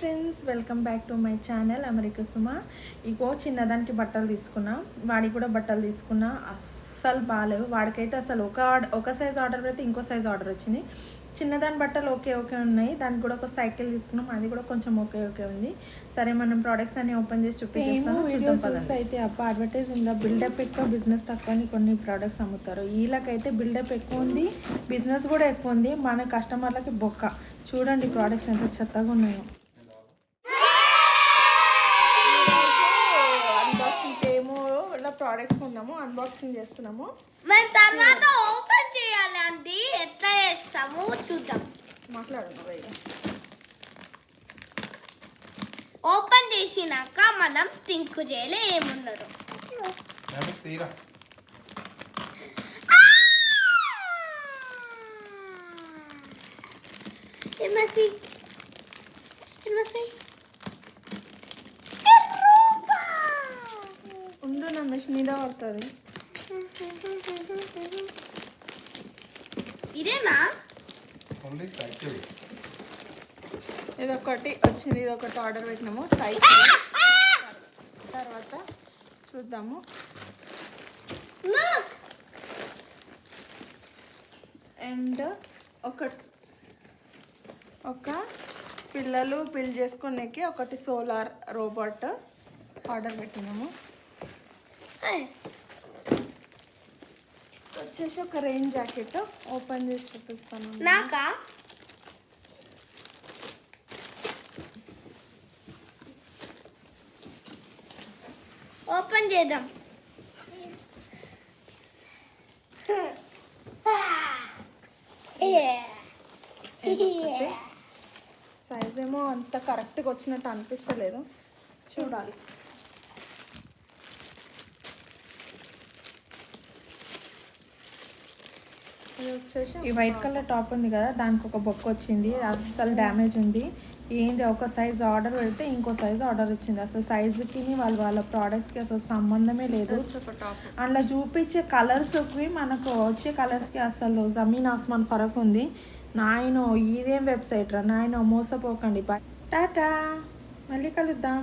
Friends, welcome back to my channel America Suma. ఇగో చిన్నదానికి బట్టలు తీసుకున్నా, వాడికి కూడా బట్టలు తీసుకున్నా. అస్సలు బాగాలేవు. వాడికైతే అసలు ఒక సైజ్ ఆర్డర్ పెడితే ఇంకో సైజ్ ఆర్డర్ వచ్చింది. చిన్నదాని బట్టలు ఓకే ఉన్నాయి. దానికి కూడా ఒక సైకిల్ తీసుకున్నాం, అది కూడా కొంచెం ఓకే ఉంది. సరే, మనం ప్రోడక్ట్స్ అన్ని ఓపెన్ చేసి చూపిస్తాము. వీడియోస్ చూస్తే అయితే అబ్బా అడ్వర్టైజింగ్లో బిల్డప్ ఎక్కువ, బిజినెస్ తక్కువ అని కొన్ని ప్రోడక్ట్స్ అమ్ముతారు. వీళ్ళకైతే బిల్డప్ ఎక్కువ ఉంది, బిజినెస్ కూడా ఎక్కువ ఉంది. మన కస్టమర్లకి బొక్క. చూడండి ప్రోడక్ట్స్ ఎంత చెత్తగా ఉన్నాయో. ప్రోడక్ట్స్ ఉన్నాము, అన్బాక్సింగ్ చేస్తున్నాము. మరి తర్వాత ఓపెన్ చేయాలి. అది ఎట్లా చేస్తాము చూద్దాం. మాట్లాడము. ఓపెన్ చేసినాక మనం థింక్ చేయాలి ఏమున్నారు. ఉండు, నా మెషిన్ ఇదే పడుతుంది. ఇదేనా ఇదొకటి వచ్చింది, ఇదొకటి ఆర్డర్ పెట్టినాము. సైకిల్ తర్వాత చూద్దాము. అండ్ ఒక పిల్లలు బిల్డ్ చేసుకునేకి ఒకటి సోలార్ రోబోట్ ఆర్డర్ పెట్టినాము. వచ్చేసి ఒక రెయిన్ జాకెట్ ఓపెన్ చేసి చూపిస్తాను. నాకా ఓపెన్ చేద్దాం. సైజ్ ఏమో అంత కరెక్ట్గా వచ్చినట్టు అనిపిస్తలేదు, చూడాలి. ఈ వైట్ కలర్ టాప్ ఉంది కదా, దానికి ఒక బొక్క వచ్చింది. అస్సలు డ్యామేజ్ ఉంది. ఏంది, ఒక సైజ్ ఆర్డర్ పెడితే ఇంకో సైజ్ ఆర్డర్ వచ్చింది. అసలు సైజుకి వాళ్ళ ప్రోడక్ట్స్కి అసలు సంబంధమే లేదు. అందులో చూపించే కలర్స్కి మనకు వచ్చే కలర్స్కి అసలు జమీన్ ఆస్మాన్ ఫరక్ ఉంది. నాయనో, ఇదేం వెబ్సైట్ రా నాయనో, మోసపోకండి. టాటా, మళ్ళీ కలుద్దాం.